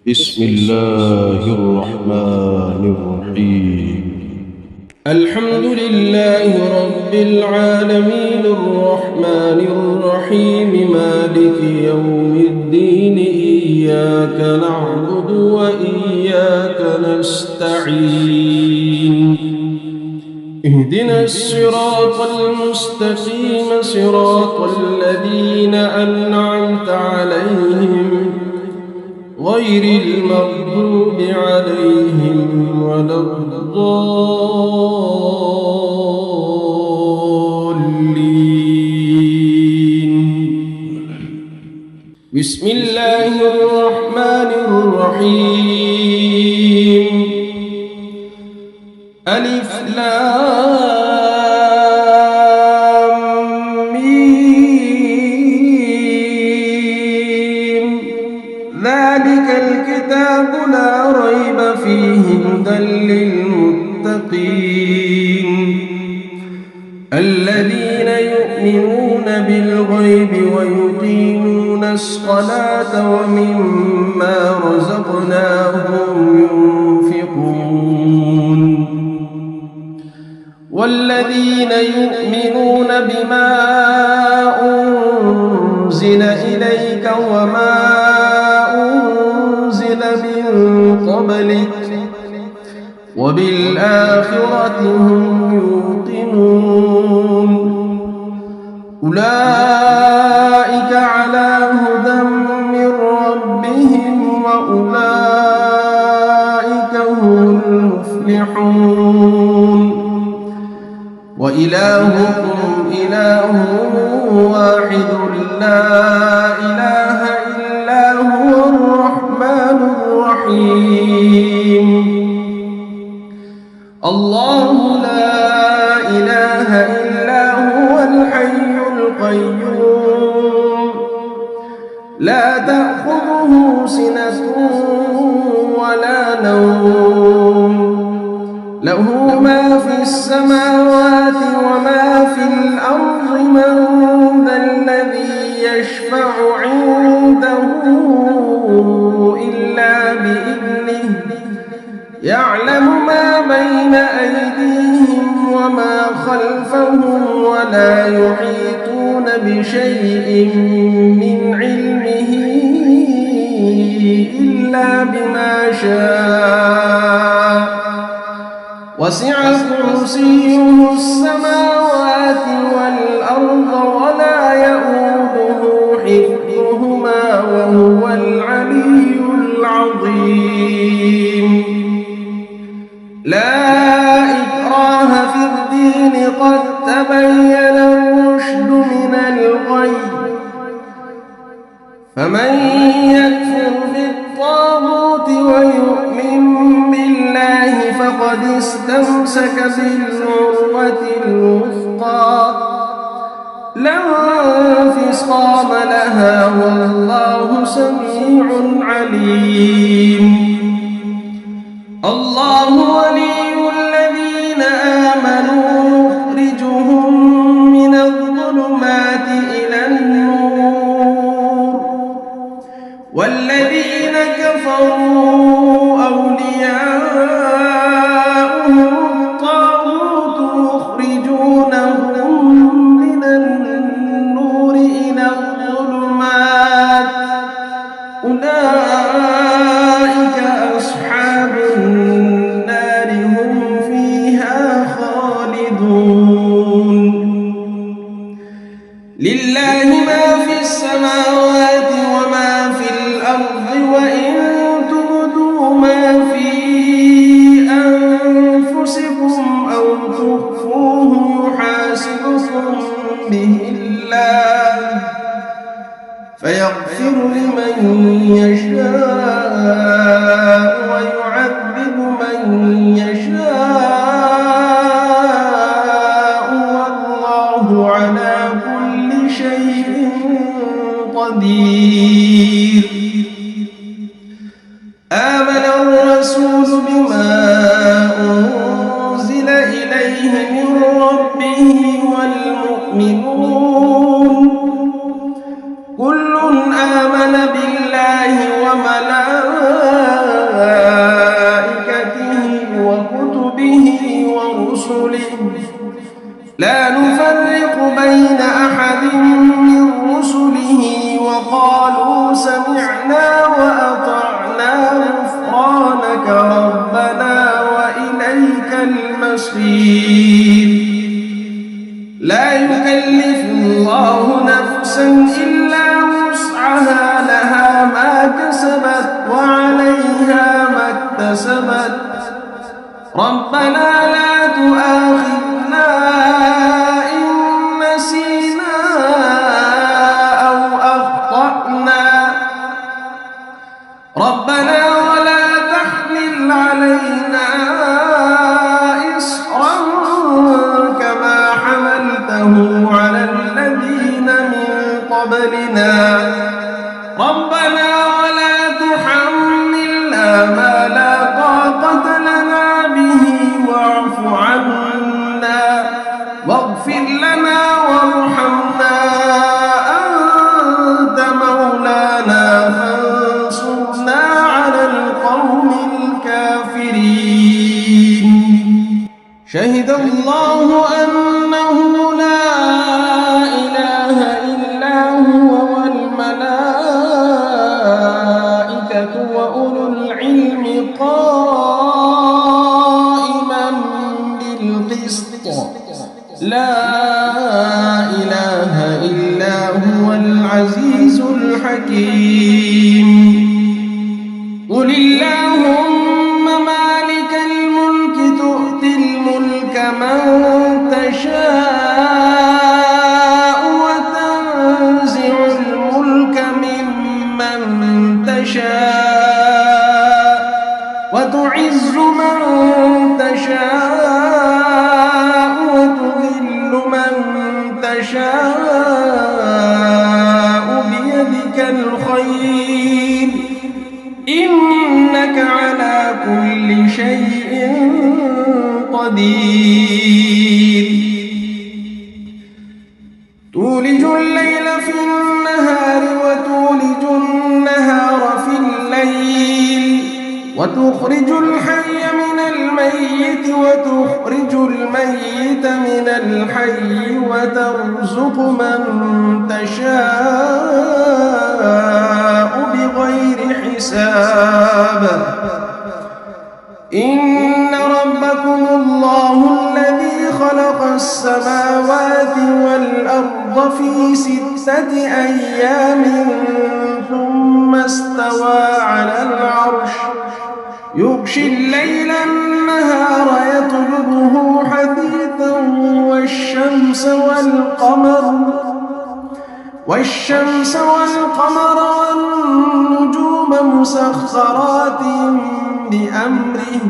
بسم الله الرحمن الرحيم. الحمد لله رب العالمين الرحمن الرحيم مالك يوم الدين إياك نعبد وإياك نستعين اهدنا الصراط المستقيم صراط الذين أنعمت عليهم غير المغضوب عليهم ولا الضالين. بسم الله الرحمن الرحيم. ألف لام ميم ذلك الكتاب لا ريب فيه هدى للمتقين الذين يؤمنون بالغيب ويقيمون الصلاة ومما رزقناهم ينفقون والذين يؤمنون بما أنزل إليك وما أنزل من قبلك وبالآخرة هم يوقنون أولئك على هدى من ربهم وأولئك هم المفلحون وإلهكم إله واحد لا إله إلا هو الرحمن الرحيم الله لا إله إلا هو الحي القيوم لا تأخذه سنة ولا نوم له ما في السماوات وما في الأرض من ذا الذي يشفع عنده إلا بإذنه يعلم ما بين أيديهم وما خلفهم ولا يحيطون بشيء من علمه إلا بما شاء وسع كرسيه السماوات والأرض ولا يؤوده حفظهما وهو العلي العظيم لا إكراه في الدين قد تبين الرشد من الغي فمن يكفر بالطاغوت ويؤمن بالله فقد استمسك بالعروة الوثقى لا انفصام لها والله سميع عليم الله ولي الذين آمنوا يخرجهم من الظلمات إلى النور والذين كفروا أولياؤهم الطاغوت يخرجونهم من النور إلى الظلمات أولئك أصحاب النار هم فيها خالدون لله ما في السماوات وما في الأرض وإن تبدوا ما في أنفسكم أو تخفوه يحاسبكم به الله فيغفر لمن يشاء ويعذب من يشاء والله على كل شيء قدير آمن الرسول بما أنزل إليه من ربه والمؤمنون كل آمن بالله وملائكته ربنا لا تؤاخذنا إن نسينا أو أخطأنا ربنا ولا تحمل علينا إصرا كما حملته على الذين من قبلنا ربنا ولا تحملنا ما لا طاقة لنا به واعف عنا واغفر لنا وارحمنا أنت مولانا فانصرنا على القوم الكافرين شهد الله أنه لا إله إلا هو والملائكة وأولو العلم قائما بالقسط لا إله إلا هو العزيز الحكيم قل اللهم مالك الملك تؤتي الملك من تشاء وتنزع الملك ممن تشاء وتعز من تشاء وتذل من تشاء بيدك الخير إنك على كل شيء قدير تولج الليل في النهار وتولج النهار في الليل وتخرج الحي من الميت وتخرج الميت من الحي وترزق من تشاء بغير حساب إن ربكم الله الذي خلق السماوات والأرض في 6 أيام ثم استوى على العرش يغشي الليل النهار يطلبه حثيثا والشمس والقمر والنجوم مسخرات بأمره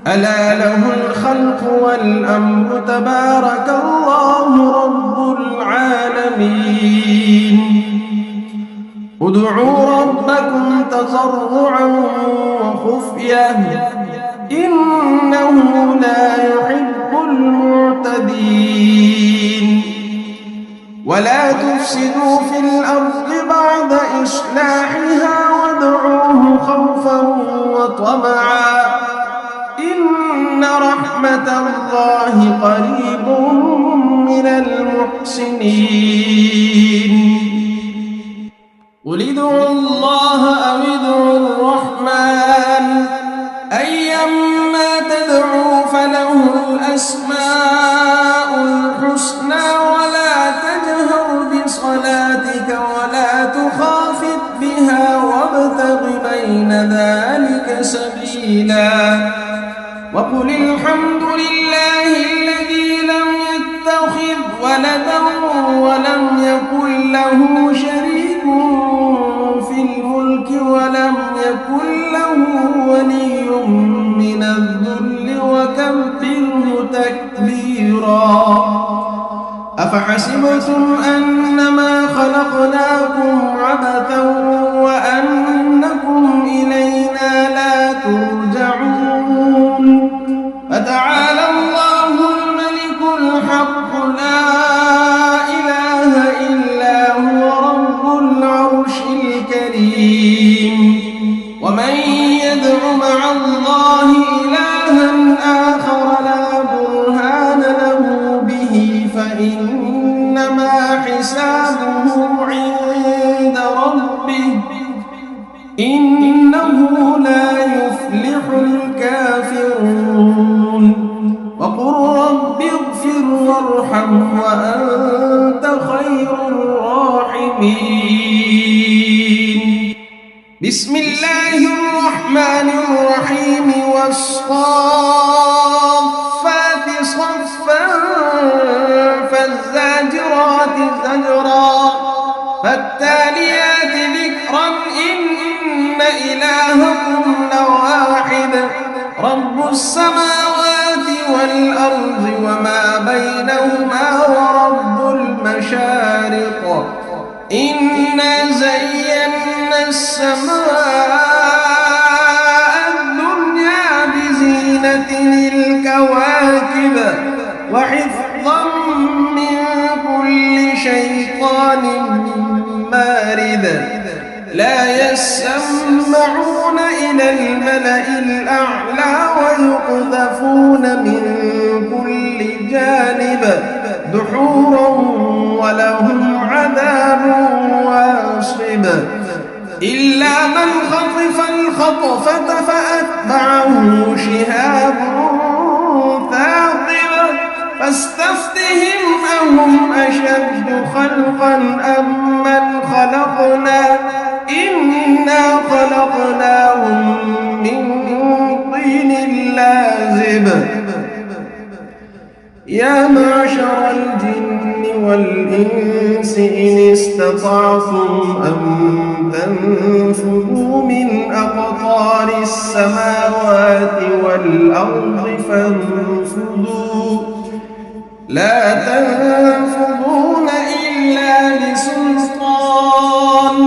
ألا له الخلق والأمر تبارك الله رب العالمين ادعوا ربكم تضرعا وخفية إنه لا يحب المعتدين ولا تفسدوا في الأرض بعد إصلاحها وادعوه خوفا وطمعا إن رحمة الله قريب من المحسنين قل ادعوا الله أو ادعوا الرحمن أيما تدعوا فله الأسماء الحسنى ولا تجهر بصلاتك ولا تخافت بها وابتغ بين ذلك سبيلا وقل الحمد لله الذي لم يتخذ ولدا ولم يكن له شريك في الملك ولم يكن له ولي من الذل وكبره تكبيرا أفحسبتم أنما خلقناكم عبثا وأنكم إلينا لا ترجعون فتعالى الله الملك الحق لا إله إلا هو رب العرش الكريم ومن يدع مع الله إلها آخر لا برهان له به فإنما حسابه عند ربه إنه لا يفلح الكافرون وقل رب اغفر وارحم وأنت خير الراحمين بسم الله الرحمن الرحيم والصالحين إلههن واحد رب السماوات والأرض وما بينهما ورب المشارق إنا زينا السماء الدنيا بزينة الكواكب وحفظا من كل شيطان مارد لا يسمعون إلى الملأ الأعلى ويقذفون من كل جانب دحورا ولهم عذاب واصب إلا من خطف الخطفة فأتبعه شهاب ثاقب فاستفتهم أهم أشد خلقا أم من خلقنا إنا خلقناهم من طين لازب يا معشر الجن والإنس إن استطعتم أن تنفذوا من أقطار السماوات والأرض فانفذوا لا تنفذون إلا بسلطان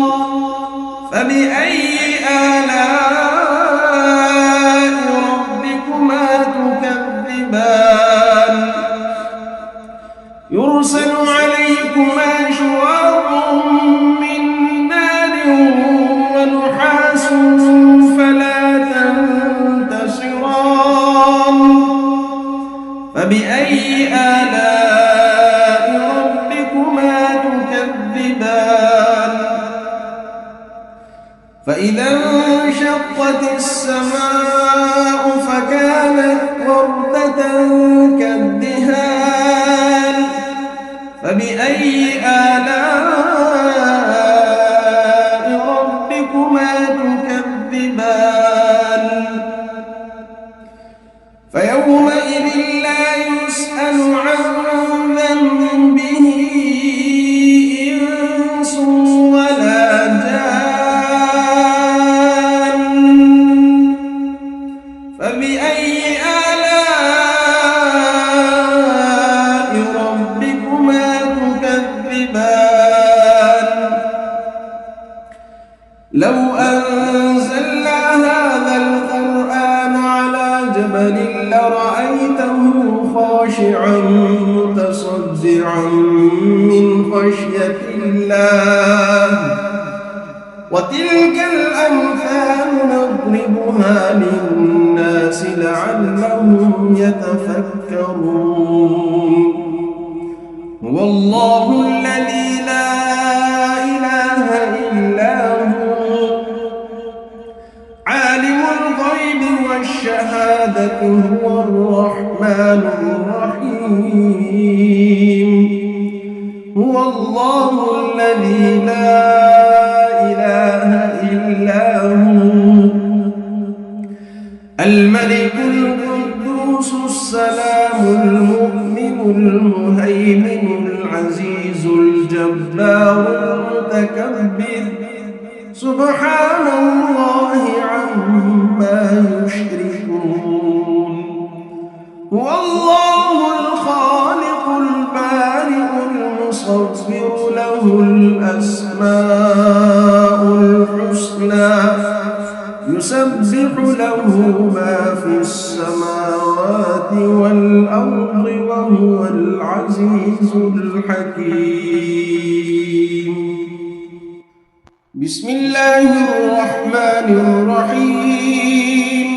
فبأي آلاء ربكما تكذبان يرسل عليكما شواظ من نار ونحاس فلا تنتصران فبأي آلاء ربكما تكذبان فإذا انشقت السماء فكانت وردة كالدهان فبأي آلاء ربكما تكذبان فيومئذ لا يسأل عن ذنبه إنس ولا جان فبأي آلاء ربكما تكذبان لو أنزلنا هذا القرآن على جبل لرأيته خاشعا متصدعا من خشية الله وتلك الأمثال نضربها للناس لعلهم يتفكرون هو الله الذي لا إله إلا هو عالم الغيب والشهادة هو الرحمن الرحيم هو الله الذي لا إله إلا هو الملك القدوس السلام المؤمن المهيمن العزيز الجبار المتكبر سبحان الله عما يشركون هو الله الخالق البارئ المصور له الأسماء الحسنى يسبح له ما في السماوات والأرض وهو العزيز الحكيم بسم الله الرحمن الرحيم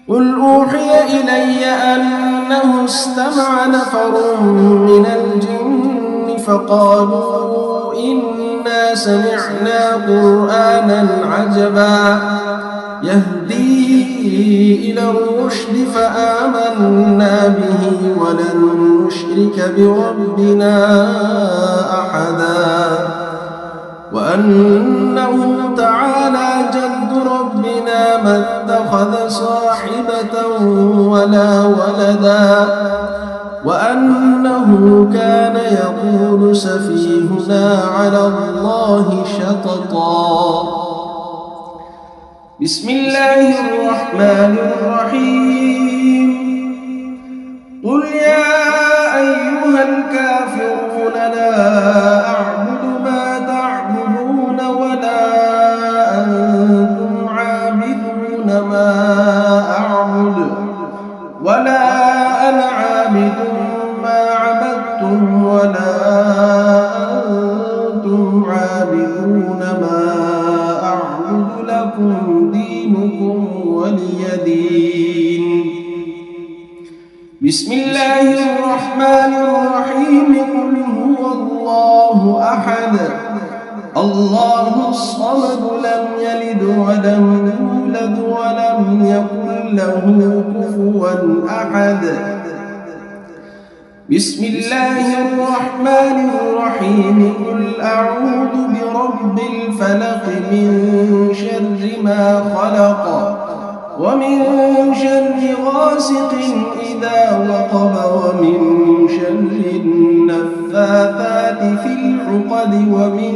قل أوحي إلي أنه استمع نفر من الجن فقالوا إنا سمعنا قرآنا عجبا يهدي إلى الرشد فآمنا به ولن نشرك بربنا أحدا وأنه تعالى جد ربنا ما اتخذ صاحبة ولا ولدا وأنه كان يقول سفيهنا على الله شططا بسم الله الرحمن الرحيم قل يا أيها الكافرون لا أعبد ما تعبدون ولا أنتم عابدون ما أعبد ولا أنا عابد ما عبدتم ولا أنتم عابدون ما أعبد لكم دينكم ولي دين بسم الله الرحمن الرحيم قل هو الله أحد الله الصمد لم يلد ولم يولد ولم يكن له كفوا أحد بسم الله الرحمن الرحيم قل أعوذ برب الفلق من شر ما خلق ومن شر غاسق إذا وقب ومن شر النفاثات في العقد ومن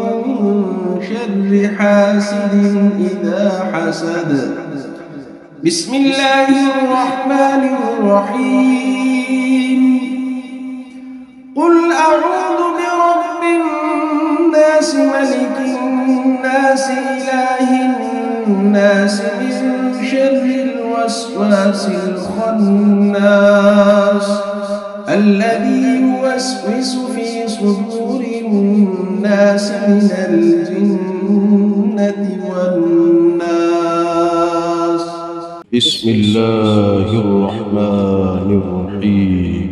شر حاسد إذا حسد بسم الله الرحمن الرحيم قل أعوذ برب الناس ملك الناس إله الناس من شر الوسواس الخناس الذي يوسوس في صدور الناس من الجنة والناس بسم الله الرحمن الرحيم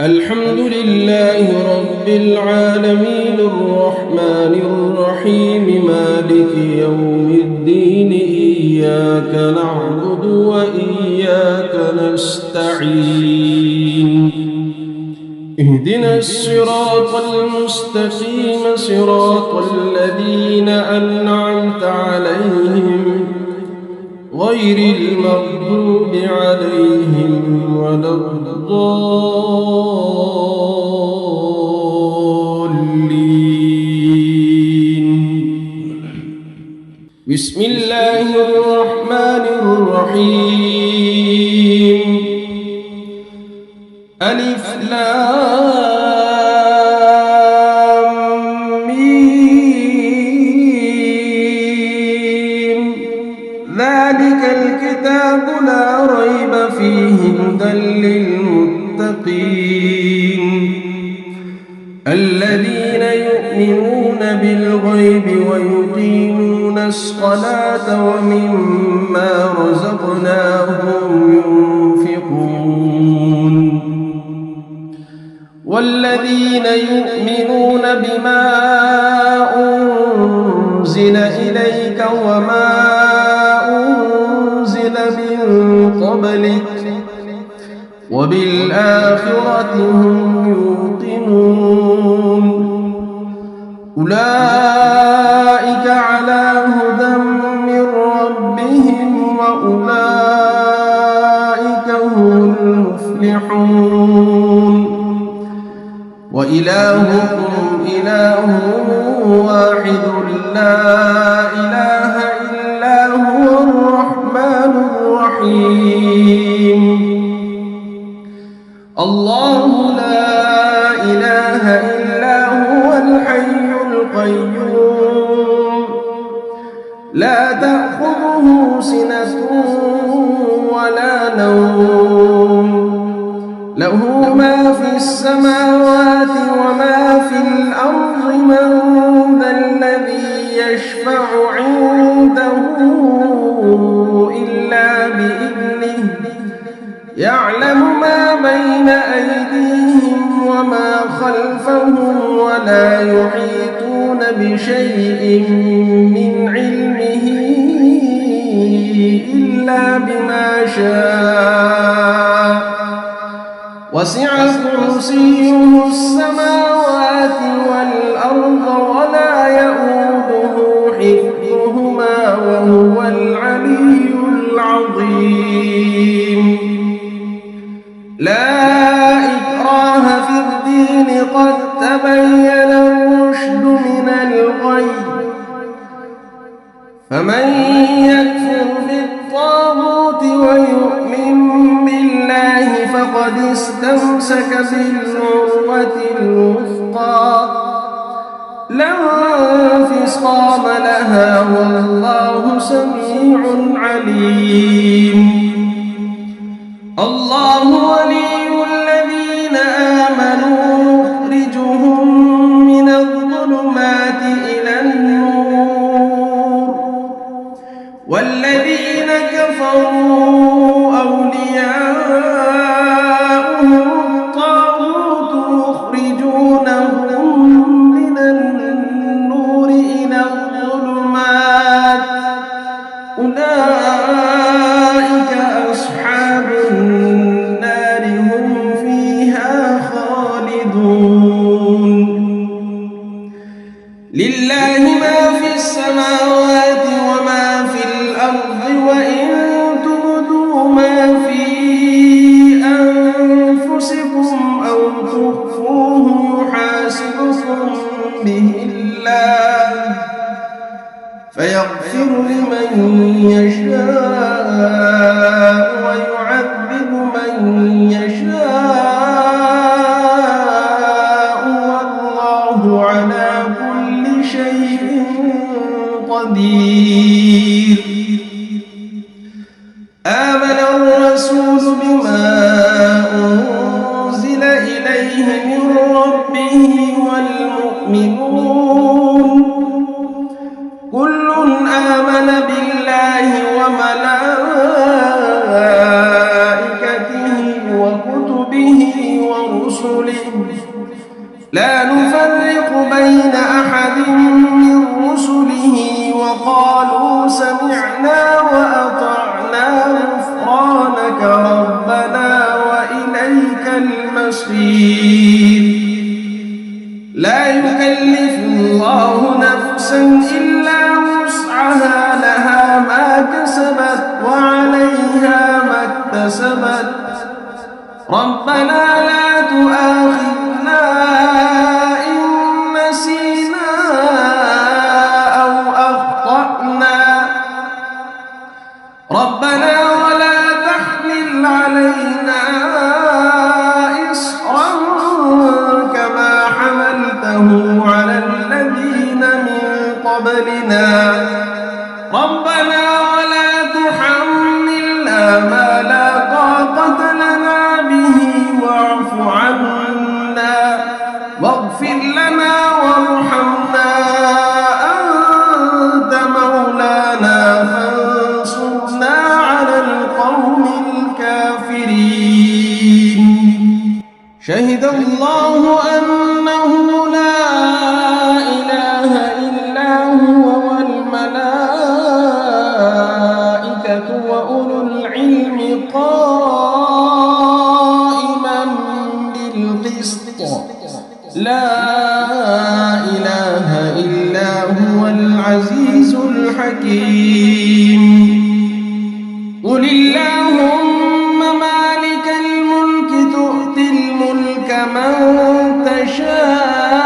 الحمد لله رب العالمين الرحمن الرحيم مالك يوم الدين إياك نعبد وإياك نستعين اهدنا الصراط المستقيم صراط الذين أنعمت عليهم غير المغضوب عليهم ولا الضالين بسم الله الرحمن الرحيم ألف لام ميم ذلك الكتاب لا ريب فيه هدى للمتقين الذين يؤمنون بالغيب ويقيمون الصلاة ومما رزقناهم ينفقون والذين يؤمنون بما أنزل إليك وما أنزل من قبلك وبالآخرة هم يوقنون أولئك على هدى من ربهم وأولئك هم المفلحون وإلهكم إله واحد لا إله إلا هو الرحمن الرحيم الله لا إله إلا هو الحي القيوم لا تأخذه سنة ولا نوم له ما في السماوات وما في الأرض من ذا الذي يشفع عنده إلا بإذنه يعلم ما بين أيديهم وما خلفهم ولا يحيطون بشيء من علمه إلا بما شاء وسع كرسيه السماوات والأرض ولا يؤوده حفظهما وهو العلي العظيم لا إكراه في الدين قد تبين الرشد من الغي فمن يكفر استمسك بالعروة الوثقى لا انفصام لها والله سميع عليم. الله ولي الذين آمنوا يخرجهم من الظلمات إلى النور والذين كفروا أولياؤهم الطاغوت يخرجونهم من النور إلى الظلمات أولئك أصحاب النار هم فيها خالدون. لله ما في السماوات وما في الأرض وإن تبدوا ما في أنفسكم أو تخفوه يحاسبكم به الله فيغفر لمن يشاء ويعذب من يشاء والله على كل شيء قدير. آمن الرسول بما أنزل إليه من ربه والمؤمنون كل آمن بالله وملائكته وكتبه ورسله لا نفرق بين أحد من رسله وقالوا سمعنا وأطعنا غفرانك ربنا وإليك المصير. لا يكلف الله نفسا إلا وسعها لها ما كسبت وعليها ما اكتسبت ربنا لا تؤاخذنا إن نسينا أو أخطأنا ربنا ولا تحمل علينا إصرا كما حملته على الذين من قبلنا ربنا ولا تحملنا ما لا طاقة لنا به واعف عنا واغفر لنا وارحمنا أنت مولانا فانصرنا على القوم الكافرين. شهد الله أنه لا إله إلا هو والملائكة وأولو العلم قائما بالقسط لا إله إلا هو العزيز الحكيم. قل اللهم مالك الملك تؤتي الملك من تشاء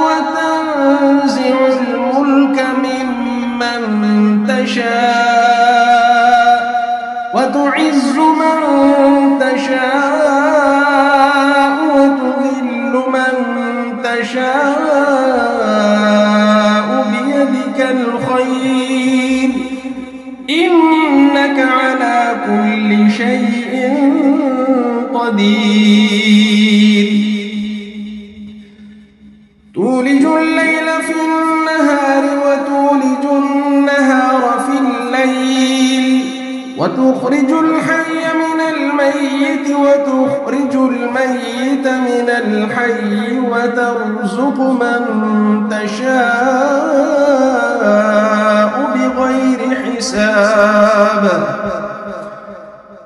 وتنزع الملك ممن تشاء وتعز من تشاء وتذل من تشاء بيدك الخير إنك على كل شيء قدير. تولج الليل في النهار وتولج النهار في الليل وتخرج الحي من الميت وتخرج الميت من الحي وترزق من تشاء بغير حساب.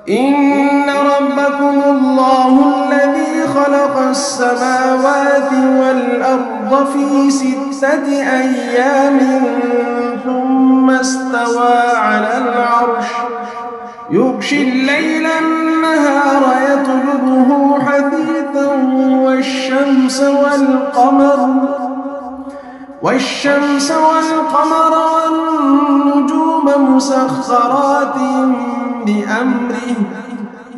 إن ربكم الله الذي خلق السماوات والأرض في 6 أيام ثم استوى على العرش يغشي الليل النهار يطلبه حثيثا والشمس والقمر والنجوم مسخرات بأمره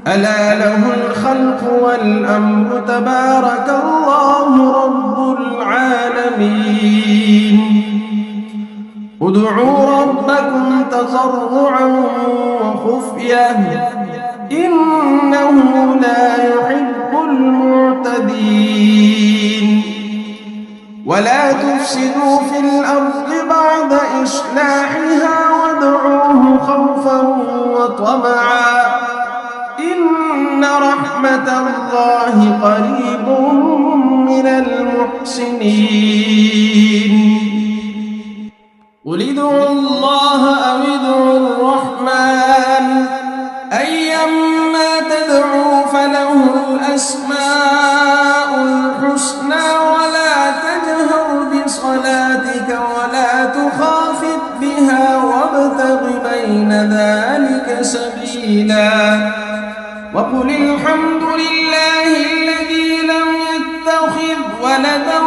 ألا له الخلق والأمر تبارك الله رب العالمين ادعوا ربكم تضرعا وخفية إنه لا يحب المعتدين ولا تفسدوا في الأرض بعد إصلاحها وادعوه خوفا وطمعا إن رحمة الله قريب من المحسنين قل ادعوا الله أو ادعوا الرحمن أيما تدعوا فله الأسماء الحسنى ولا تجهر بصلاتك ولا تخافت بها وابتغ بين ذلك سبيلا وقل الحمد لله الذي لم يتخذ ولدا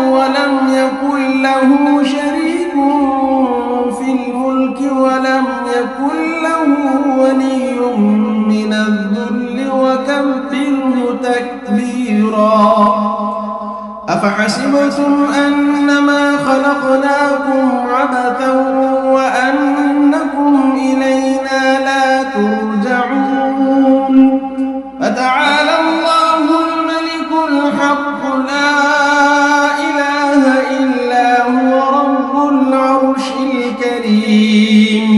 ولم يكن له شريك في الملك ولم يكن له ولي من الذل وكبره تكبيرا أفحسبتم أنما خلقناكم عبثا وأنكم إلينا لا ترجعون فتعالى الله الملك الحق لا إله إلا هو رب العرش الكريم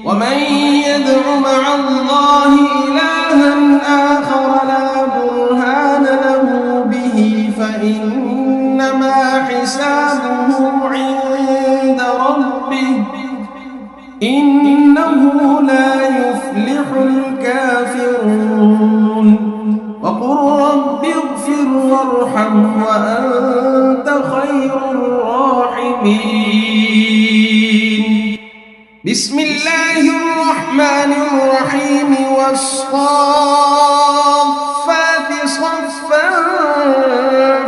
ومن يدع مع الله إلها آخر لا برهان له به فإنما حسابه عند ربه إنه لا يفلح الكافرون وقل رب اغفر وارحم وأنت خير الراحمين بسم الله الرحمن الرحيم والصافات صفا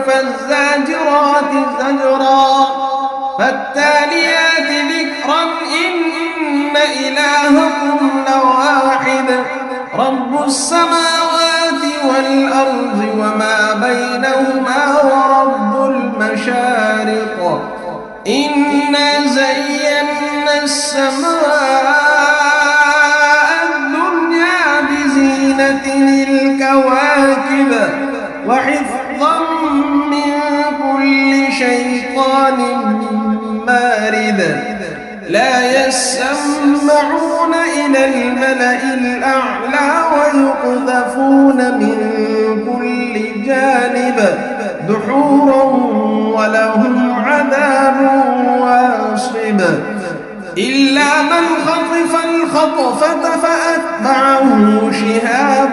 فالزاجرات زجرا فالتاليات ذكرا إن إلهكم لواحد رب السماوات والأرض وما بينهما ورب المشارق إنا زينا السماء الدنيا بزينة الكواكب وحفظا من كل شيطان مارد لا يسمعون إلى الملأ الأعلى ويقذفون من كل جانب دحورا ولهم عذاب واصب إلا من خطف الخطفة فأتبعه شهاب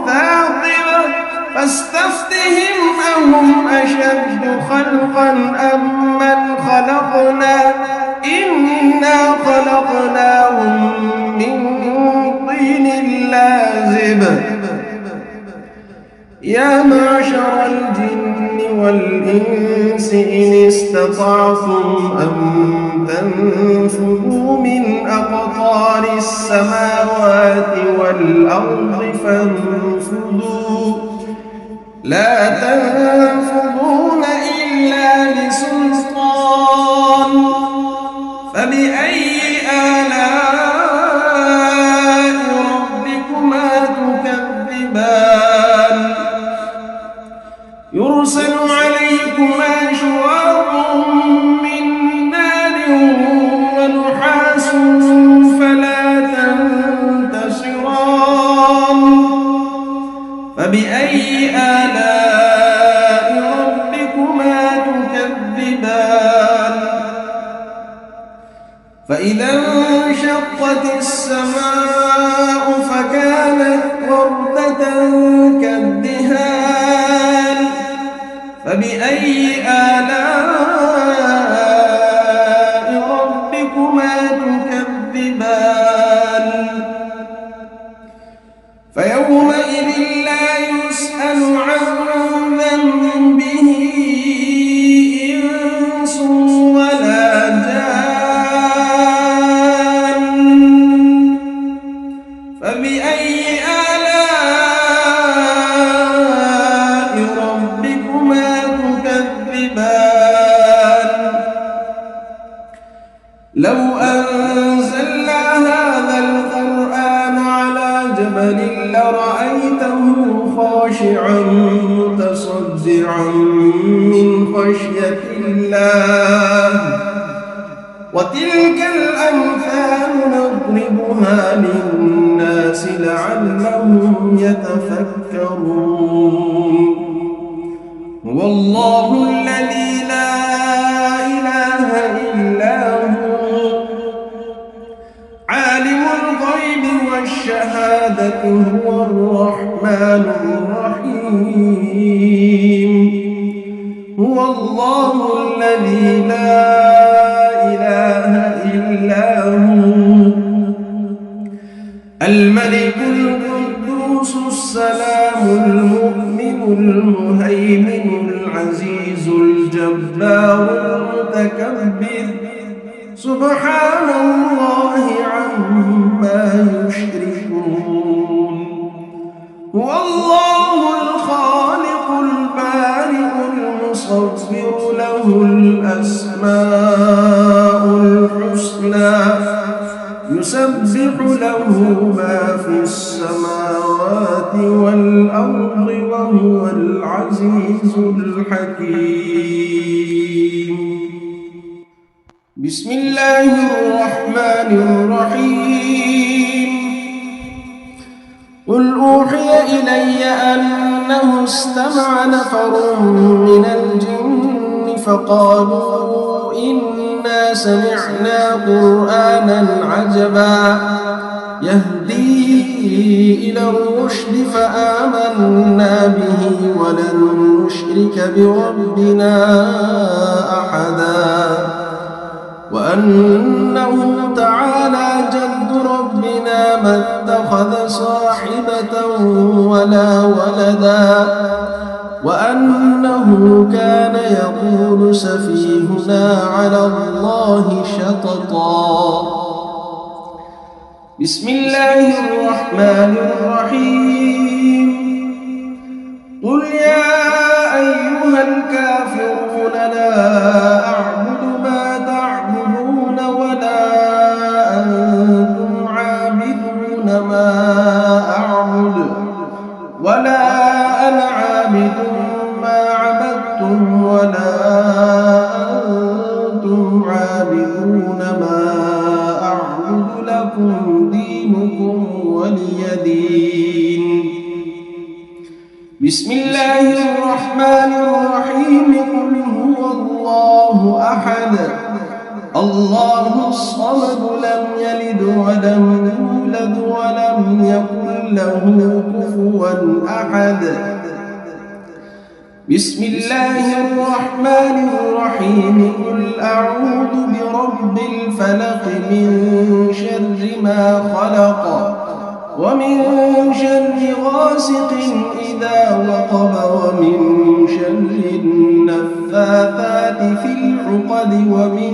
ثاقب فاستفتهم أهم أشد خلقا أم من خلقنا إنا خلقناهم من طين لازب يا معشر الجن والإنس إن استطعتم أن تنفذوا من أقطار السماوات والأرض فانفذوا لا تنفذون إلا بسلطان فبأي آلاء ربكما تكذبان يرسل عليكما شواظ من نار ونحاس فلا تنتصران فبأي آلاء ربكما تكذبان فإذا انشقت السماء فكانت وردة كالدهان فبأي آلاء ربكما تكذبان فيومئذ لا يسأل عن ذنبه إنس ولا جان فبأي أنزلنا هذا القرآن على جبل لرأيته خاشعا متصدعا من خشية الله وتلك الأمثال نضربها للناس لعلهم يتفكرون هو الله الذي لا إله إلا هو عالم الغيب والشهادة هو الرحمن الرحيم هو الله الذي لا إله إلا هو الملك القدوس السلام المؤمن المهيمن العزيز الجبار المتكبر سبحان الله عما يشركون هو الله الخالق البارئ المصور له الأسماء الحسنى يسبح له ما في السماوات والأرض وهو العزيز الحكيم بسم الله الرحمن الرحيم قل أوحي إلي أنه استمع نفر من الجن فقالوا إنا سمعنا قرآنا عجبا يهدي إلى الرشد فآمنا به ولن نشرك بربنا أحدا وأنه تعالى جد ربنا ما اتخذ صاحبة ولا ولدا وأنه كان يقول سفيهنا على الله شططا بسم الله الرحمن الرحيم قل يا أيها الكافرون لا أعبد ما تعبدون ولا أنتم عابدون ما أعبد ولا أنا عابد ما عبدتم ولا أنتم عابدون ما أعبد لكم دينكم ولي دين بسم الله الرحمن الرحيم قل هو الله أحد الله الصمد لم يلد ولم يولد ولم يكن له كفوا أحد بسم الله الرحمن الرحيم قل أعوذ برب الفلق من شر ما خلق ومن شر غاسق إذا وقب ومن شر النفاثات في العقد ومن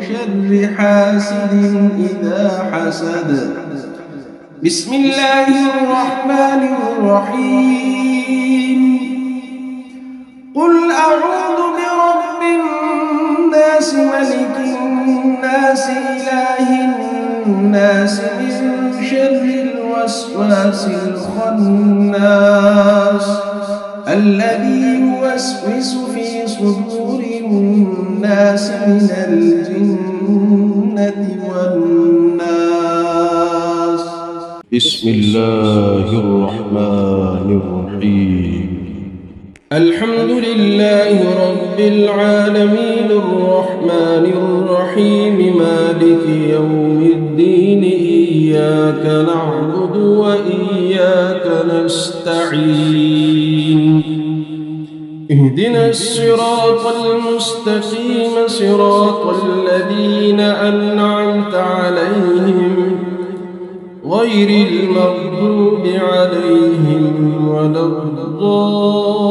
شر حاسد إذا حسد بسم الله الرحمن الرحيم قل أعوذ برب الناس ملك الناس إله الناس من شر الوسواس الخناس الذي يوسوس في صدور الناس من الجنة والناس بسم الله الرحمن الرحيم الحمد لله رب العالمين الرحمن الرحيم مالك يوم الدين إياك نعبد وإياك نستعين اهدنا الصراط المستقيم صراط الذين أنعمت عليهم غير المغضوب عليهم ولا الضالين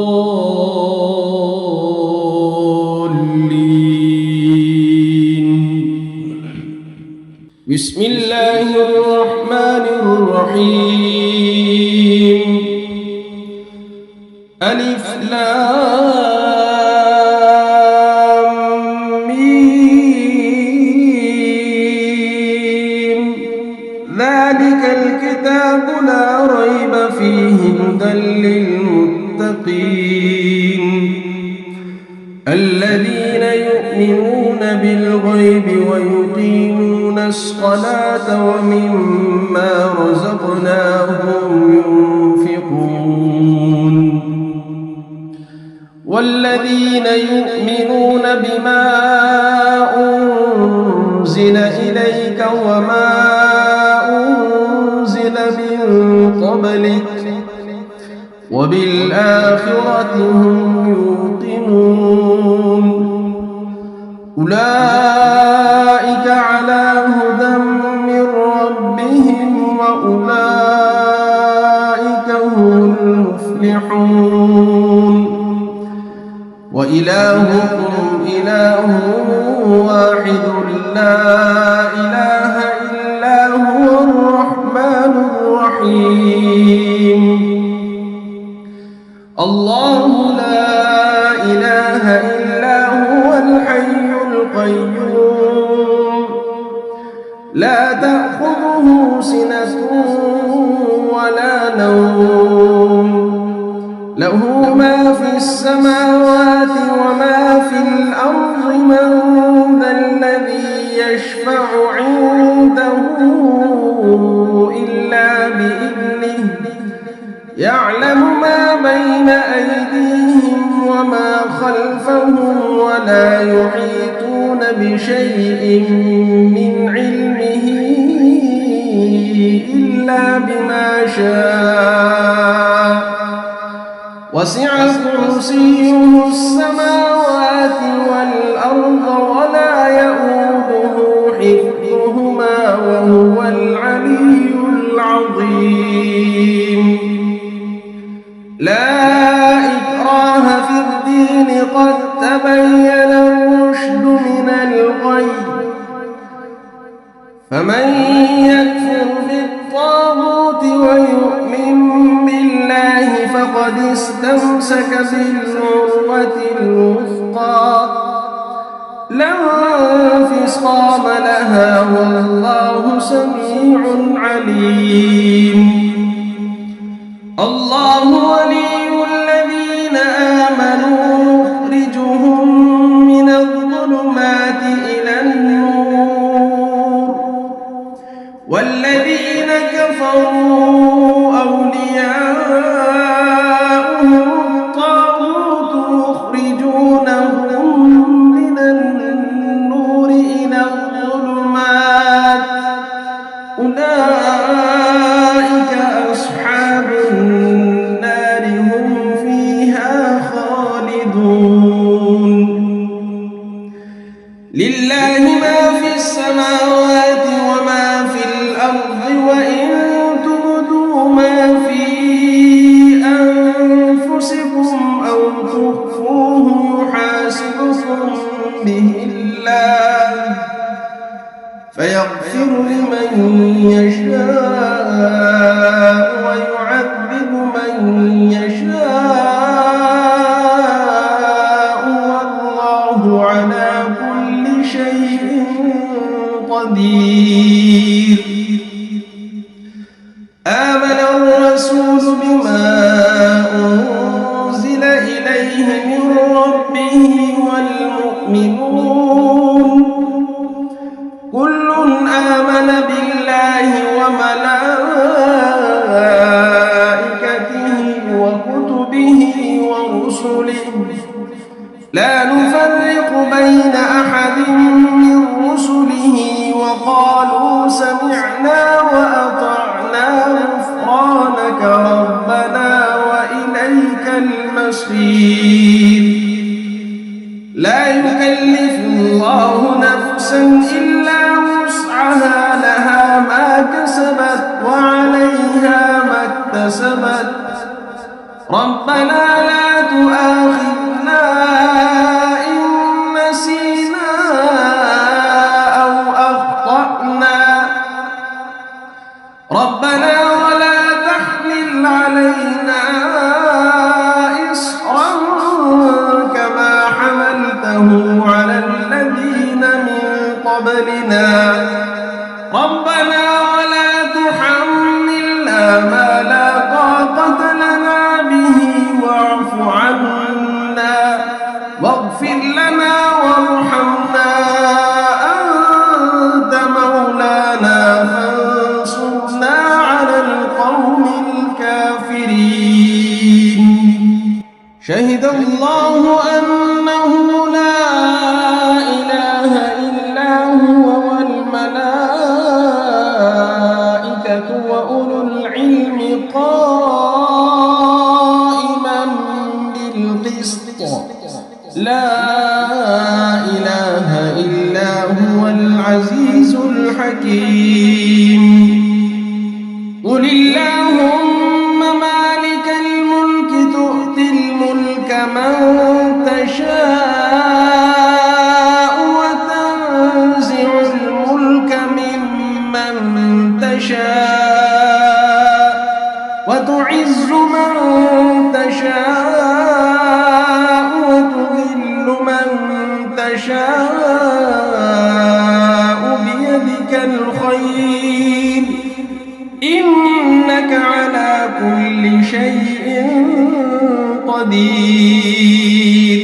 بسم الله الرحمن الرحيم ألف لام ميم ذلك الكتاب لا ريب فيه هدى للمتقين الذين يؤمنون بالغيب ويقيمون الصلاة ومما رزقناهم ينفقون والذين يؤمنون بما أنزل إليك وما أنزل من قبلك وبالآخرة هم يوقنون أولئك على هدى من ربهم وأولئك هم المفلحون وإلهكم إله واحد لا إله إلا هو الرحمن الرحيم الله لا إله إلا هو الحي القيوم لا تأخذه سنة ولا نوم له ما في السماوات وما في الأرض من ذا الذي يشفع عنده إلا بإذنه يعلم ما بين أيديهم وما خلفهم ولا يحيطون بشيء من علمه إلا بما شاء وسع كرسيه السماوات والأرض ولا يؤوده حفظهما وهو العلي العظيم لا إكراه في الدين قد تبين الرشد من الغي فمن يكفر بالطاغوت ويؤمن بالله فقد استمسك بالعروة الوثقى لا انفصام لها والله سميع عليم الله ولي الذين آمنوا يخرجهم من الظلمات إلى النور والذين كفروا أولياؤهم الطاغوت يخرجونهم من النور إلى الظلمات أولئك أصحاب النار هم فيها خالدون لله ما في السماوات وما في الأرض وإن تبدوا ما في أنفسكم أو تخفوه يحاسبكم به الله فيغفر لمن يشاء ويعذب من يشاء والله على كل شيء قدير آمن الرسول بما أنزل إليه من ربه والمؤمنون كل آمن بالله وملائكته وكتبه ورسله لا نفرق بين أحد من رسله وقالوا سمعنا وأطعنا غفرانك ربنا وإليك المصير لا يكلف الله نفسا إلا وسعها لها ما كسبت وعليها ما اكتسبت ربنا لا تؤاخذنا إن نسينا أو أخطأنا ربنا ولا تحمل علينا إصرا كما حملته على الذين من قبلنا ربنا ولا حكيم قل اللهم مالك الملك تؤتي الملك من تشاء وتنزع الملك ممن تشاء وتعز من تشاء وتذل من تشاء بيدك الخير إنك على كل شيء قدير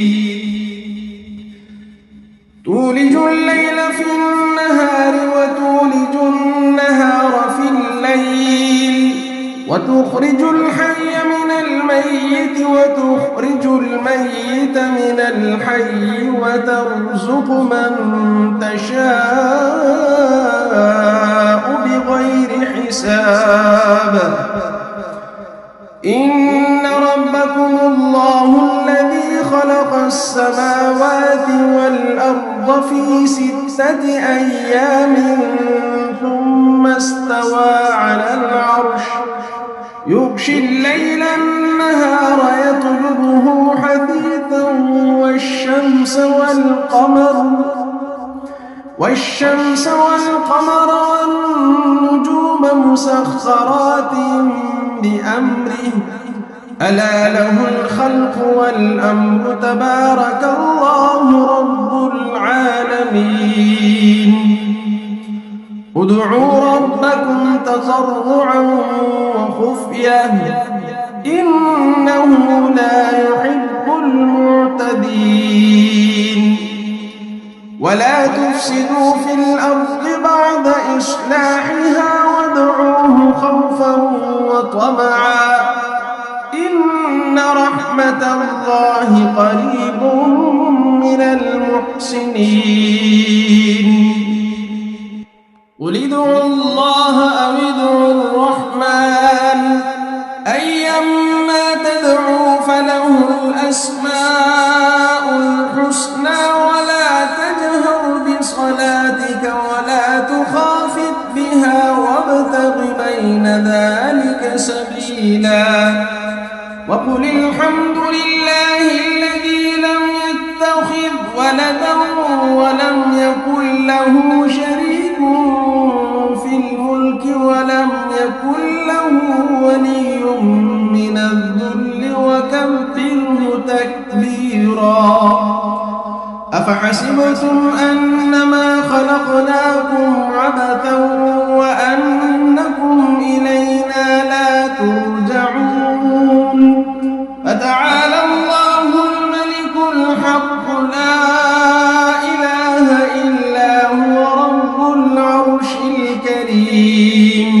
تولج الليل في النهار وتولج النهار في الليل وتخرج الحي من الميت وتخرج الميت من الحي وترزق من تشاء بغير حساب إن ربكم الله الذي خلق السماوات والأرض في 6 أيام ثم استوى على العرش يغشي الليل النهار يطلبه حثيثا والشمس والقمر والنجوم مسخرات بأمره ألا له الخلق والأمر تبارك الله رب العالمين ادعوا ربكم تضرعا وخفية إنه لا يحب المعتدين ولا تفسدوا في الأرض بعد إصلاحها وادعوه خوفا وطمعا إن رحمة الله قريب من المحسنين قل ادعوا الله أو ادعوا الرحمن أيما تدعوا فله الأسماء الحسنى ولا تجهر بصلاتك ولا تخافت بها وابتغ بين ذلك سبيلا وقل الحمد لله الذي لم يتخذ ولدا ولم يكن له شريك في الملك ولم يكن له ولي من الذل وكبره تكبيرا أفحسبتم أنما خلقناكم عبثا وأنكم إلينا لا ترجعون فتعالى الله الملك الحق لا إله إلا هو رب العرش الكريم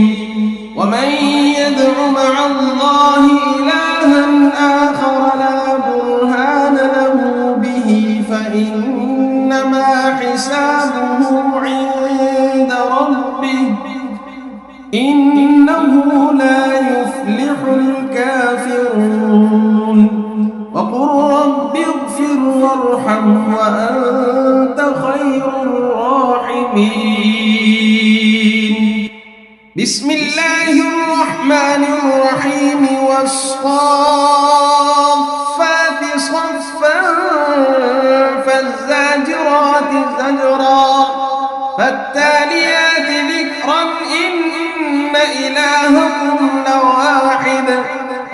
ومن يدع مع الله إلها آخر لا برهان له به فإنما حسابه عند ربه إنه لا يفلح الكافرون وقل رب اغفر وارحم وأنت خير الراحمين بسم الله الرحمن الرحيم والصافات صفا فالزاجرات زجرا فالتاليات ذكرا إن إلهكم لواحد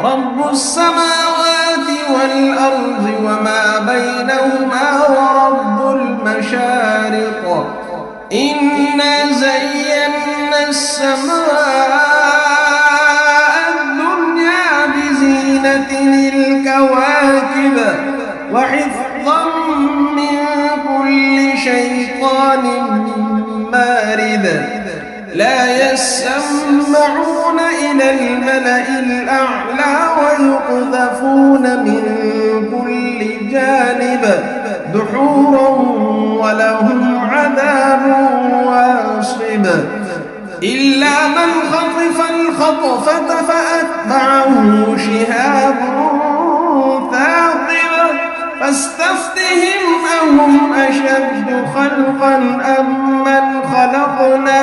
رب السماوات والأرض وما بينهما ورب المشارق إنا زينا السماء الدنيا بزينة الكواكب وحفظا من كل شيطان مارد لا يسمعون إلى الملأ الأعلى ويقذفون من كل جانب دحورا ولهم عذاب واصب إلا من خطف الخطفة فأتبعه شهاب ثاقب فاستفتهم أهم أشد خلقا أم من خلقنا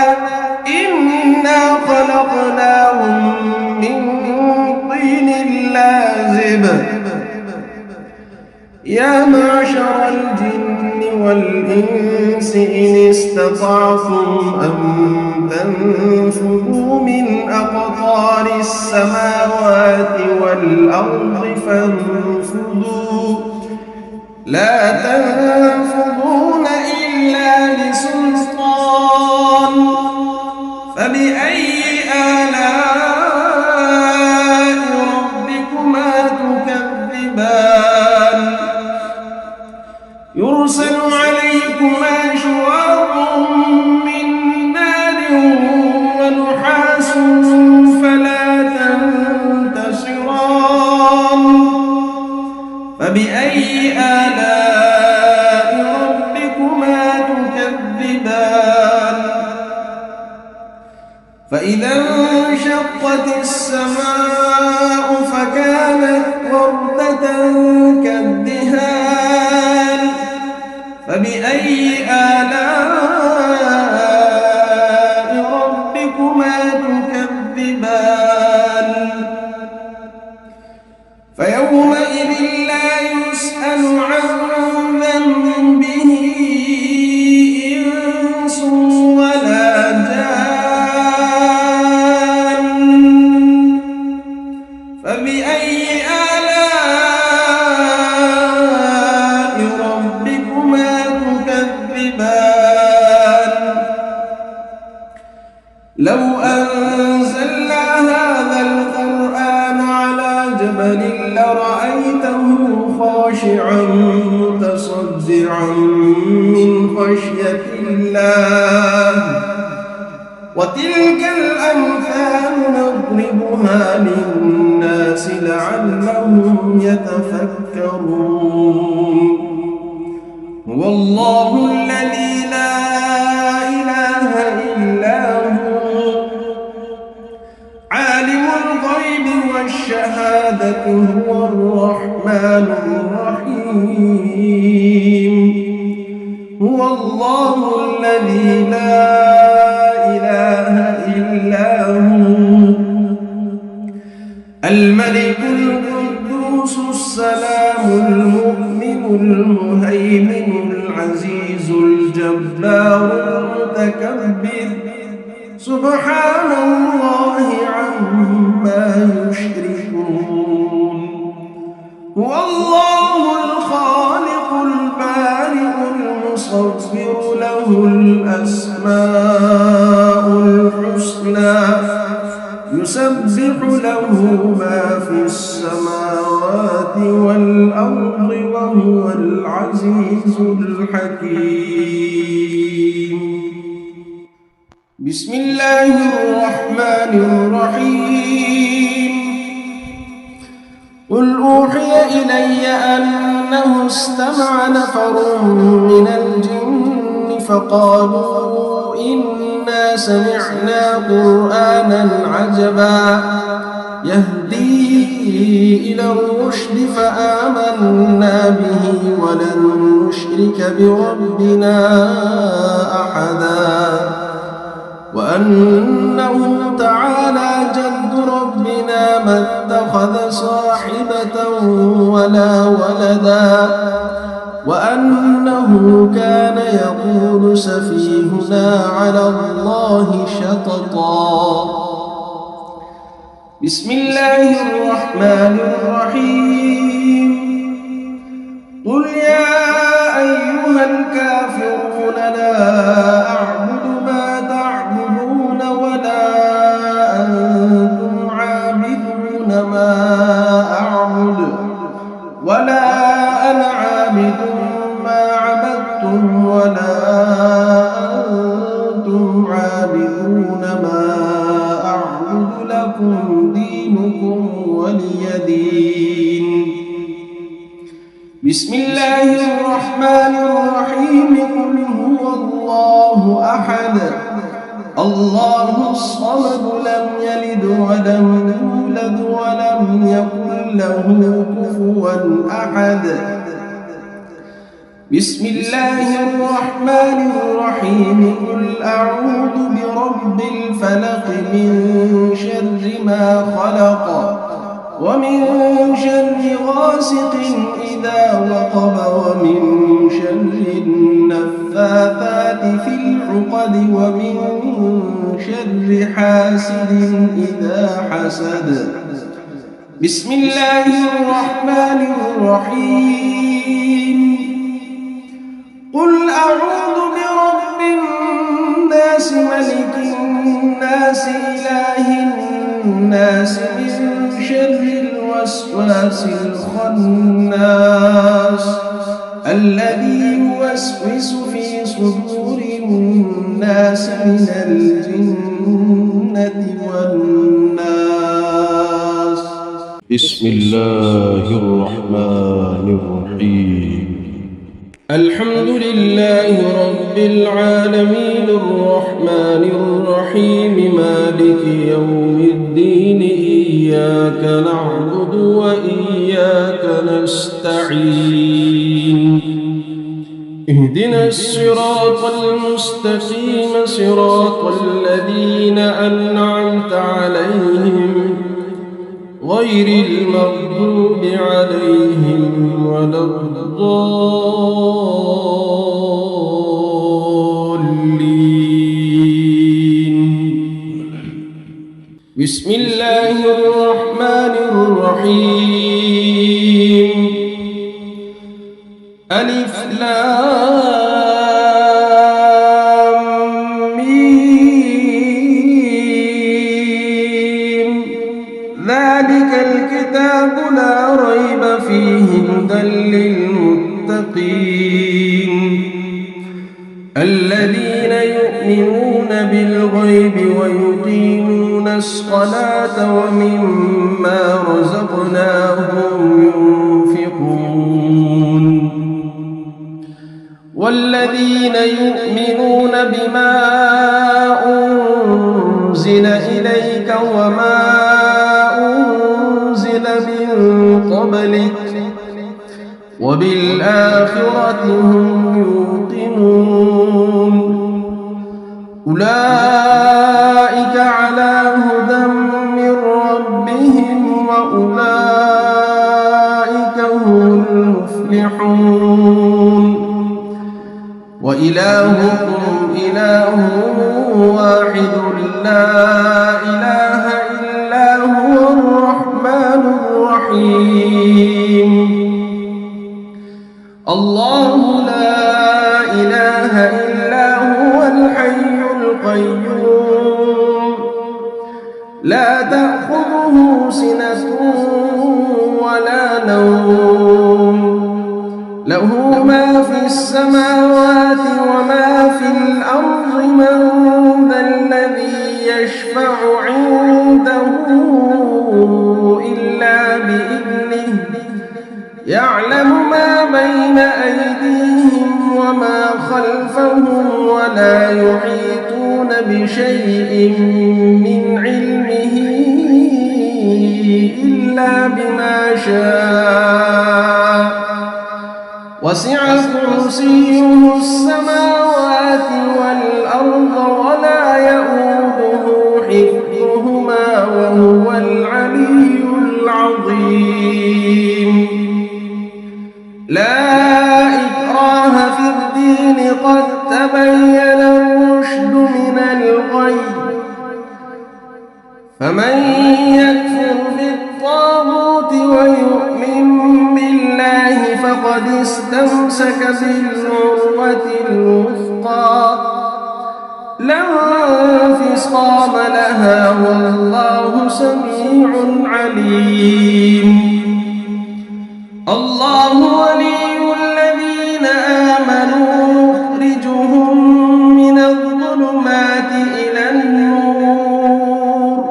إنا خلقناهم من طين لازب يا معشر الجن والإنس إن استطعتم أن تنفذوا من أقطار السماوات والأرض فانفذوا لا تنفذون إلا بسلطان فبأي آلاء ربكما تكذبان يرسل عليكما شواظ من نار ونحاس فلا تنتصران فبأي آلاء ربكما تكذبان فإذا انشقت السماء فكانت وردة كالدهان فبأي آلاء ربكما تكذبان فيومئذ لا يسأل عن ذنبه إنس ولا جان فبأي آلاء ربكما تكذبان لو أنزلنا هذا القرآن على جبل لرأيته خاشعا متصدعا من خشية الله وتلك الأمثال نضربها للناس لعلهم يتفكرون هو الله الذي لا إله إلا هو عالم الغيب والشهادة هو الرحمن الرحيم هو الله الذي لا إله إلا هو الملك القدوس السلام المؤمن المهيمن العزيز الجبار المتكبر سبحان الله عما يشركون هو الله الخالق البارئ المصور له الأسماء الحسنى يسبح له ما في السماوات والأرض وهو العزيز الحكيم بسم الله الرحمن الرحيم قل أوحي إلي أنه استمع نفر من الجن فقالوا إنا سمعنا قرآنا عجبا يهدي إلى الرشد فآمنا به ولن نشرك بربنا أحدا وأنه تعالى جد ربنا ما اتخذ صاحبة ولا ولدا وأنه كان يقول سفيهنا على الله شططا بسم الله الرحمن الرحيم قل يا أيها الكافرون لا أعبد ما تعبدون ولا أنتم عابدون ما أعبد ولا أنا عابد ما عبدتم ولا أنتم عابدون ما أعبد لكم دينكم ولي دين بسم الله الرحمن الرحيم قل هو الله أحد الله الصمد لم يلد ولم يولد ولم يكن له كفوا أحد بسم الله الرحمن الرحيم قل أعوذ برب الفلق من شر ما خلق ومن شر غاسق إذا وقب ومن شر النفاثات في العقد ومن شر حاسد إذا حسد بسم الله الرحمن الرحيم قل أعوذ برب الناس ملك الناس إله الناس من شر الوسواس الخناس الذي يوسوس في صدور الناس من الجنة والناس. بسم الله الرحمن الرحيم الحمد لله رب العالمين الرحمن الرحيم مالك يوم الدين إياك نعبد وإياك نستعين اهدنا الصراط المستقيم صراط الذين أنعمت عليهم غير المغضوب عليهم ولا الضالين. بسم الله الرحمن الرحيم ألف لام ميم ذلك الكتاب لا ريب فيه هدى للمتقين الذين يؤمنون بالغيب ويقيمون الصلاة ومما رزقناهم ينفقون والذين يؤمنون بما أنزل إليك وما أنزل من قبلك وبالآخرة هم يوقنون أولئك على هدى من ربهم وأولئك هم المفلحون وإلهكم إله واحد لا إله إلا هو الرحمن الرحيم الله لا إله إلا هو الحي القيوم لا تأخذه سنة ولا نوم له ما في السماوات وما في الأرض من ذا الذي يشفع عنده إلا بإذنه يعلم ما بين أيديهم وما خلفهم ولا يحيطون بشيء من علمه إلا بما شاء وسع كرسيه السماوات والأرض ولا يؤوده حفظهما وهو العلي العظيم لا إكراه في الدين قد تبين الرشد من الغي فمن يكفر بالطاغوت ويؤمن بالله فقد استمسك بالعروة الوثقى لا انفصام لها والله سميع عليم الله ولي الذين آمنوا يخرجهم من الظلمات إلى النور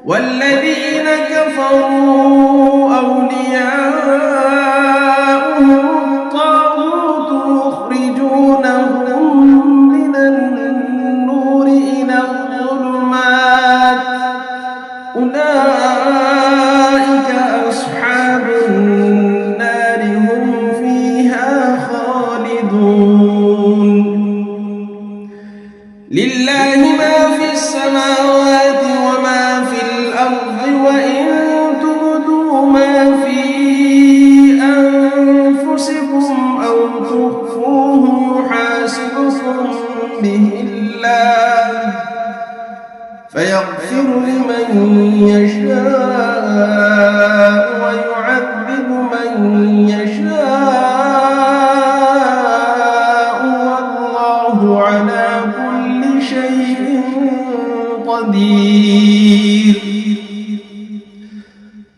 والذين كفروا أولياؤهم الطاغوت يخرجونهم من النور إلى الظلمات أولئك أصحاب النار هم فيها خالدون. فيغفر لمن يشاء ويعذب من يشاء والله على كل شيء قدير.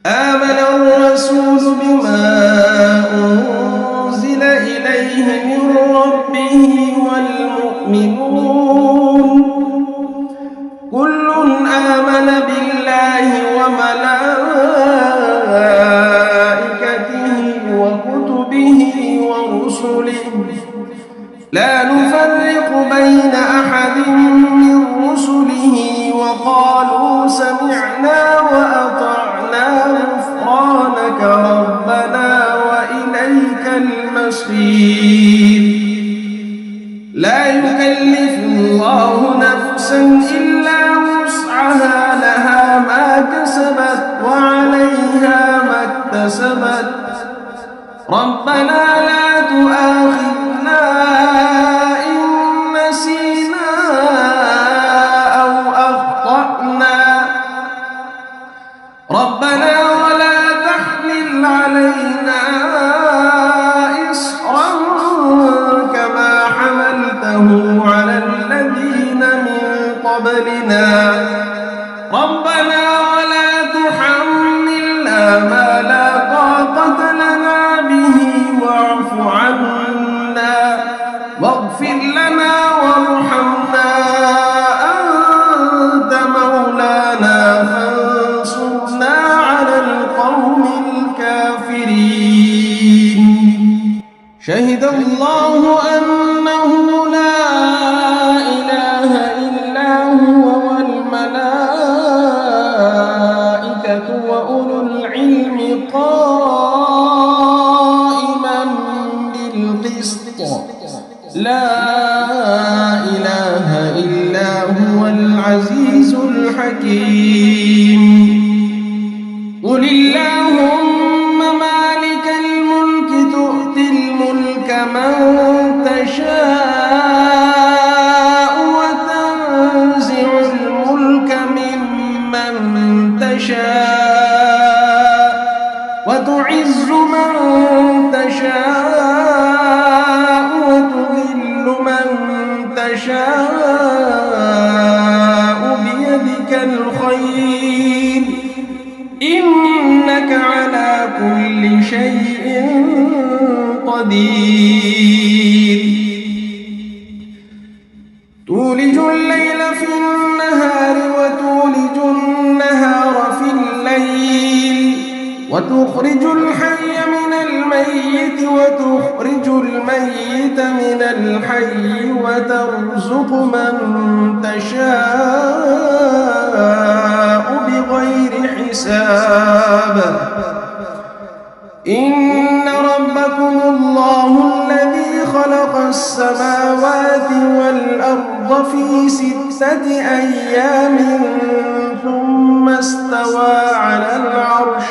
آمن الرسول بما أنزل إليه من ربه والمؤمنون كل آمن بالله وملائكته وكتبه ورسله لا نفرق بين أحد من رسله وقالوا سمعنا وأطعنا غفرانك ربنا وإليك المصير. لا يكلف الله نفسا إلا وسعها لها ما كسبت وعليها ما اكتسبت ربنا لا تؤاخذنا إن نسينا أو أخطأنا ربنا ولا تحمل علينا إصرا كما حملته على الذين من قبلنا ربنا ولا تحملنا ما لا طاقة لنا به واعف عنا واغفر لنا وارحمنا أنت مولانا فانصرنا على القوم الكافرين. شهد الله أنه لا إله إلا هو والملائكة وأولو العلم قائما بالقسط لا إله إلا هو العزيز الحكيم. قل اللهم مالك الملك تؤتي الملك من تشاء وتنزع الملك ممن تشاء وتعز من تشاء وتذل من تشاء بيدك الخير إنك على كل شيء قدير. تولج الليل في النهار وتولج النهار في الليل وتخرج الحي من الميت وتخرج الميت من الحي وترزق من تشاء بغير حساب. إن ربكم الله الذي خلق السماوات والأرض في 6 أيام ثم استوى على العرش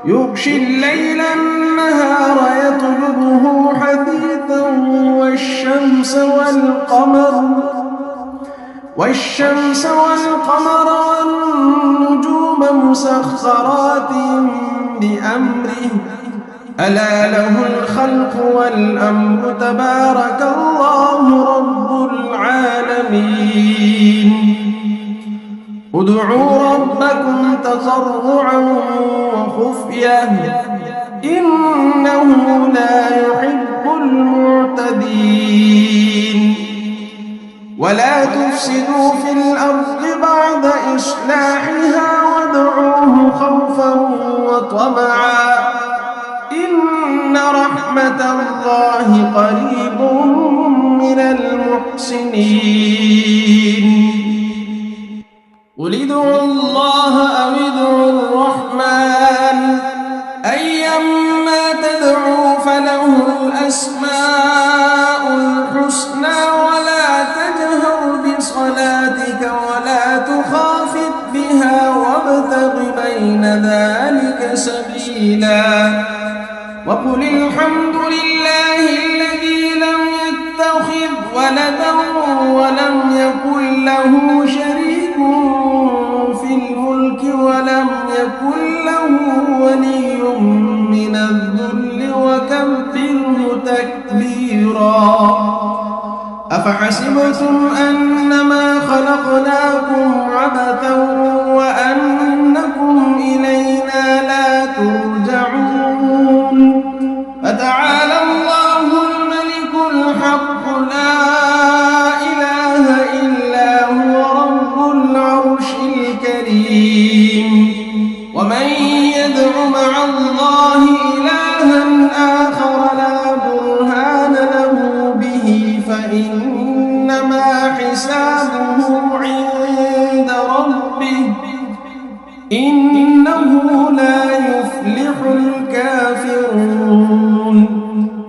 يغشي الليل النهار يطلبه حثيثا والشمس والقمر والنجوم مسخرات بأمره ألا له الخلق والأمر تبارك الله رب العالمين. ادعوا ربكم تضرعا وخفية إنه لا يحب المعتدين. ولا تفسدوا في الأرض بعد إصلاحها وادعوه خوفا وطمعا إن رحمة الله قريب من المحسنين. قل ادعوا الله أو ادعوا الرحمن أيما تدعوا فله الأسماء الحسنى ولا تجهر بصلاتك ولا تخافت بها وابتغ بين ذلك سبيلا. وقل الحمد لله الذي لم يتخذ ولدا ولم يكن له شريك أفحسبتم أنما خلقناكم عبثا وأنكم إلينا لا ترجعون فتعالى الله الملك الحق لا إله إلا هو رب العرش الكريم ومن يدع مع الله إلها آخر لا برهان له به فإنما حسابه عند ربه إنه لا يفلح الكافرون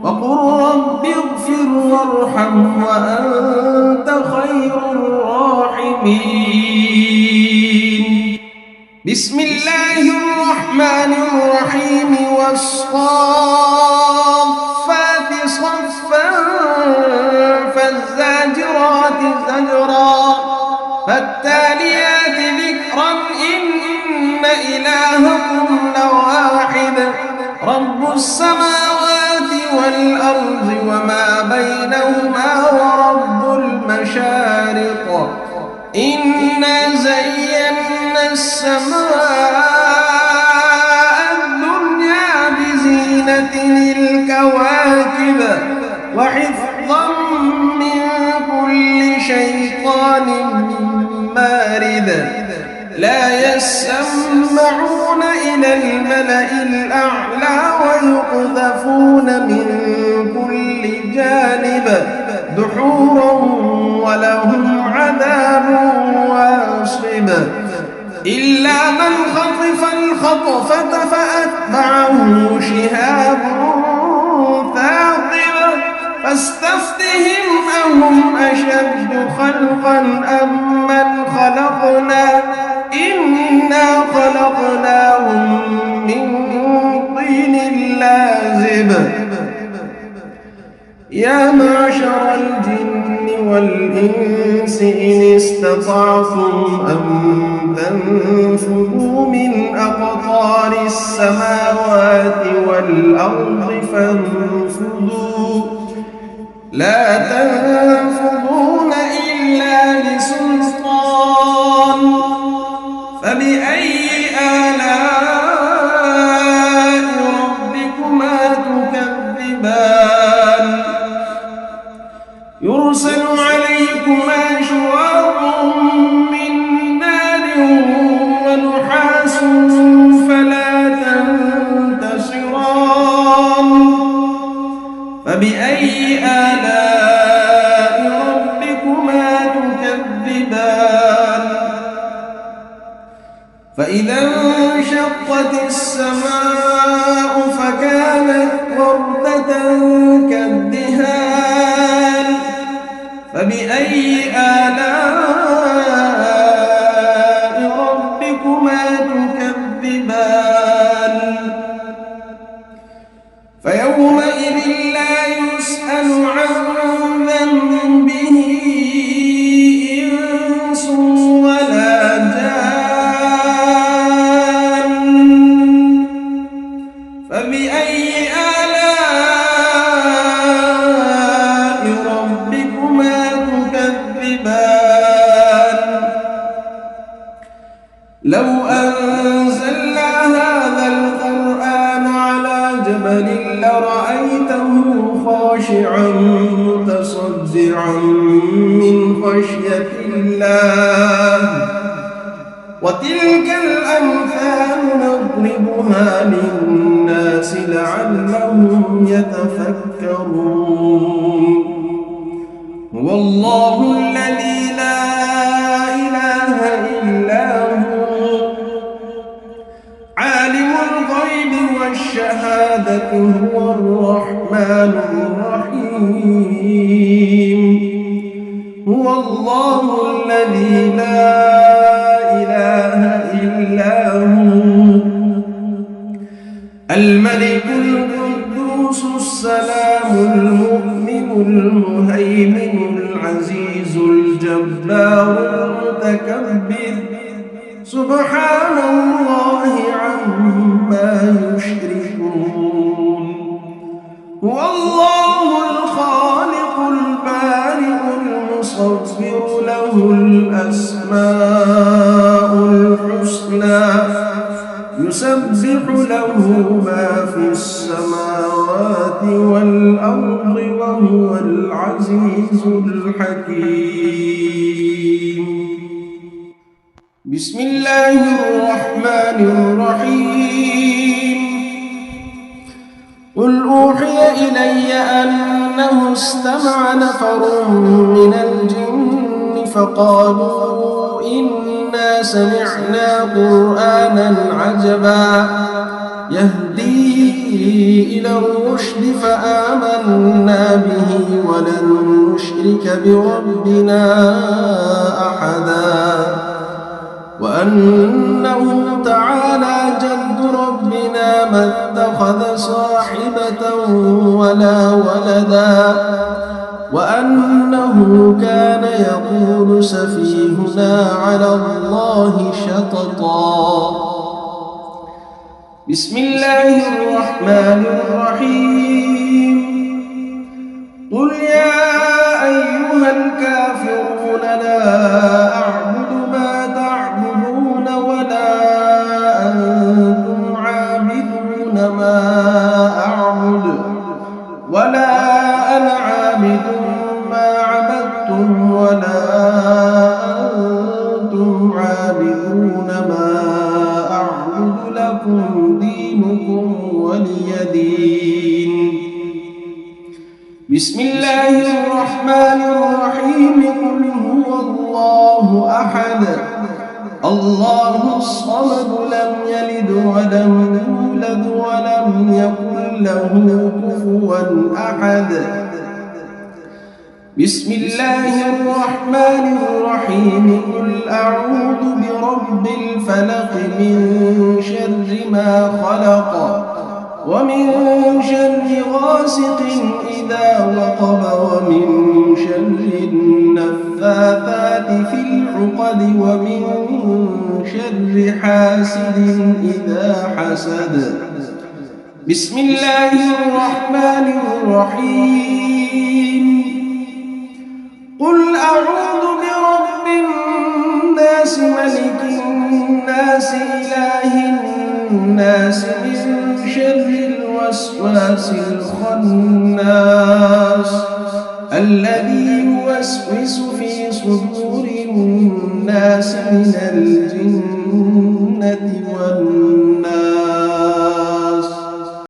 وقل رب اغفر وارحم وأنت خير الراحمين بسم الله الرحمن الرحيم والصافات صفا فالزاجرات زجرا فالتاليات ذكرا إن إلهكم لواحد رب السماوات والأرض وما بينهما ورب المشارق إنا زينا السماء الدنيا بزينة الكواكب وحفظا من كل شيطان مارد لا يسمعون إلى الملأ الأعلى ويقذفون من كل جانب دحورا ولهم عذاب واصب إلا من خطف الخطفة فأتبعه شهاب ثاقب فاستفتهم أهم أشد خلقا أم من خلقنا إنا خلقناهم من طين لازب يا معشر الجن والإنس إن استطعتم أن تنفذوا من أقطار السماوات والأرض فانفذوا لا تنفذون إلا بسلطان فبأي آلاء ربكما تكذبان يرسل عليكما شواظ من نار ونحاس فلا تنتصران فبأي آلاء ربكما تكذبان فإذا انشقت السماء فكانت وردة كالدهان فبأي آلاء ربكما تكذبان فيومئذ لا يسأل عن ذنبه إنس ولا جان فبأي آلاء ربكما تكذبان لو أنزلنا هذا القرآن على جبل لرأيته خاشعا متصدعا من خشية الله وتلك الأمثال نضربها للناس لعلهم يتفكرون هو الله الذي لا إله إلا هو عالم الغيب والشهادة هو الرحمن الرحيم هو الله الذي لا إله إلا هو الملك القدوس السلام المؤمن المهيمن العزيز الجبار المتكبر سبحان الله عما يشركون هو الله الخالق البارئ له الأسماء الحسنى يسبح له ما في السماوات والأرض وهو العزيز الحكيم. بسم الله الرحمن الرحيم. قل أوحي إلي أنه استمع نفر من الجن فقالوا إنا سمعنا قرآنا عجبا يهدي إلى الرشد فآمنا به ولن نشرك بربنا أحدا وأنه تعالى جد ربنا ما اتخذ صاحبة ولا ولدا وأنه كان يقول سفيهنا على الله شططا. بسم الله الرحمن الرحيم. قل يا أيها الكافرون لا أعبد ما تعبدون ولا أنتم عابدون ما أعبد ولا أنا عابد ما عبدتم ولا أنتم عابدون ما أعبد لكم دينكم ولي دين. بسم الله الرحمن الرحيم. قل هو الله أحد الله الصمد لم يلد ولم يولد ولم يكن له كفوا أحد. بسم الله الرحمن الرحيم. قل أعوذ برب الفلق من شر ما خلق ومن شر غاسق إذا وقب ومن شر النفاثات في العقد ومن شر حاسد إذا حسد. بسم الله الرحمن الرحيم. قل أعوذ برب الناس ملك الناس إله الناس من شر الوسواس الخناس الذي يوسوس في صدور الناس من الجنة والناس.